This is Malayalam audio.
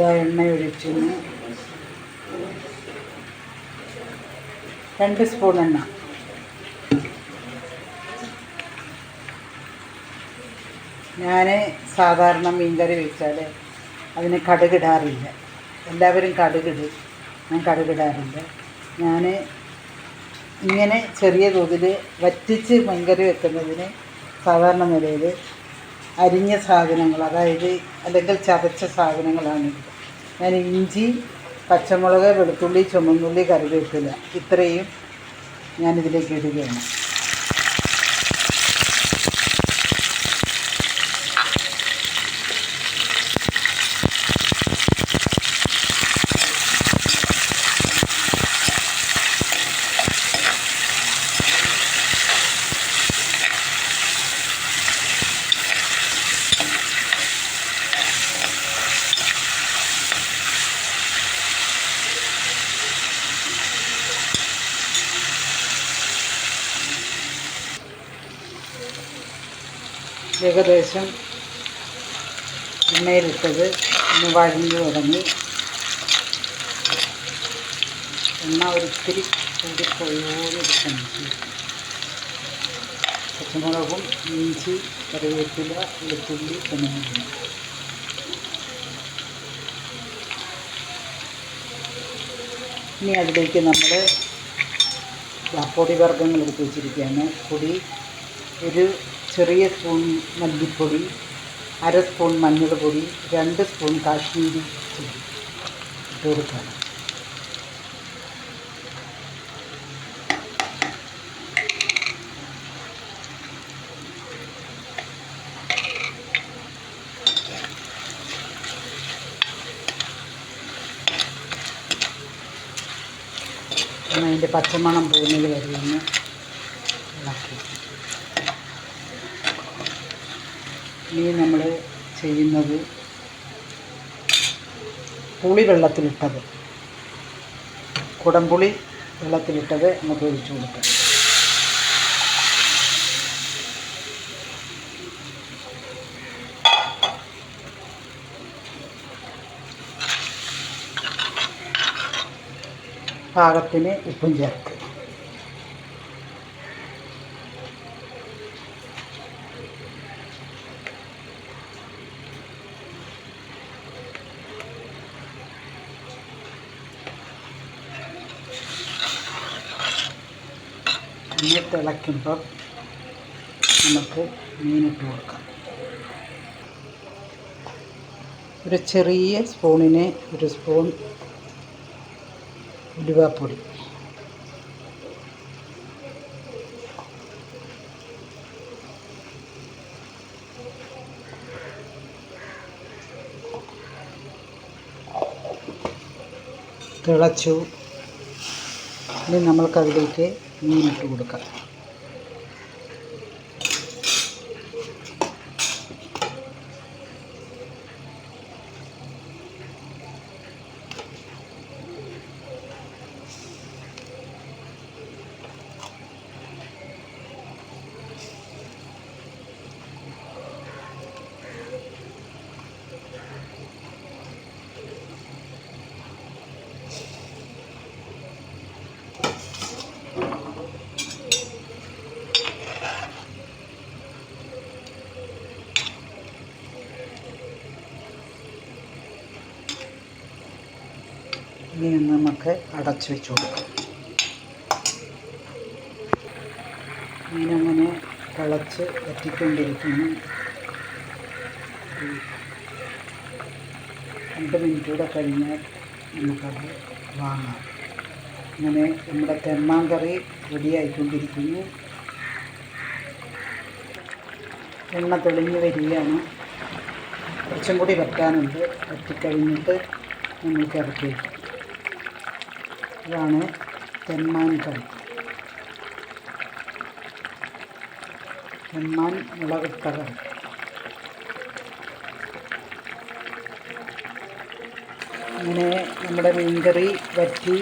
എണ്ണ ഒഴിച്ചു 2 സ്പൂൺ എണ്ണ. ഞാൻ സാധാരണ മീൻകറി വെച്ചാൽ അതിന് കടുകിടാറില്ല. എല്ലാവരും കടുകിടും, ഞാൻ കടുകിടാറില്ല. ഞാൻ ഇങ്ങനെ ചെറിയ തോതിൽ വറ്റിച്ച് മീൻകറി വെക്കുന്നതിന് സാധാരണ നിലയിൽ അരിഞ്ഞ സാധനങ്ങൾ, അതായത് അല്ലെങ്കിൽ ചതച്ച സാധനങ്ങളാണിത്. ഞാൻ ഇഞ്ചി, പച്ചമുളക്, വെളുത്തുള്ളി, ചുമന്നുള്ളി, കറിവേപ്പില ഇത്രയും ഞാനിതിലേക്ക് ഇടുകയാണ്. ഏകദേശം എണ്ണയിലിട്ടത് ഒന്ന് വഴഞ്ഞു തുടങ്ങി. എണ്ണ ഒരിത്തിരി കൂടിപ്പോയോന്നിരിക്കണം. പച്ചമുളകും ഇഞ്ചി, കറിവേപ്പില, വെളുത്തുള്ളി ചുമന്നുള്ളി. ഇനി അതിലേക്ക് നമ്മൾ പൊടി വർഗ്ഗങ്ങൾ എടുത്ത് വെച്ചിരിക്കുകയാണ്. പൊടി ഒരു ചെറിയ സ്പൂൺ മല്ലിപ്പൊടി, 1/2 സ്പൂൺ മഞ്ഞൾ പൊടി, 2 സ്പൂൺ കാശ്മീരി ചില്ലി ഇട്ട് കൊടുക്കണം. അതിൻ്റെ പച്ചമണം പോകുന്നത് വരെ ഒന്ന് ഇളക്കി. ഇനി നമ്മൾ ചെയ്യുന്നത് പുളി വെള്ളത്തിലിട്ടത്, കുടംപുളി വെള്ളത്തിലിട്ടത് നമുക്ക് ഒഴിച്ചു കൊടുക്കാം. പാകത്തിന് ഉപ്പും ചേർത്ത്. ഒന്ന് തിളയ്ക്കുമ്പോൾ നമുക്ക് മീനിട്ട് കൊടുക്കാം. ഒരു ചെറിയ സ്പൂണിന് 1 സ്പൂൺ ഉലുവാപ്പൊടി, തിളച്ചു. ഇനി നമ്മൾക്കതിലേക്ക് മീനിട്ട് കൊടുക്കാം. ഇനി നമുക്ക് അടച്ചു വെച്ച് കൊടുക്കാം. മീനങ്ങനെ തിളച്ച് വറ്റിക്കൊണ്ടിരിക്കുന്നു. 2 മിനിറ്റ് കൂടെ കഴിഞ്ഞാൽ നമുക്കത് വാങ്ങാം. അങ്ങനെ നമ്മുടെ തെമ്മാൻ കറി റെഡിയായിക്കൊണ്ടിരിക്കുന്നു. എണ്ണ തെളിഞ്ഞ് വരികയാണ്. കുറച്ചും കൂടി വറ്റാനുണ്ട്. വറ്റിക്കഴിഞ്ഞിട്ട് നമുക്ക് ഇറക്കി വയ്ക്കാം. ഇതാണ് തെമ്മാൻ കറി. തെമ്മാൻ മുളകിട്ട കറി. അങ്ങനെ നമ്മുടെ മീൻകറി വറ്റി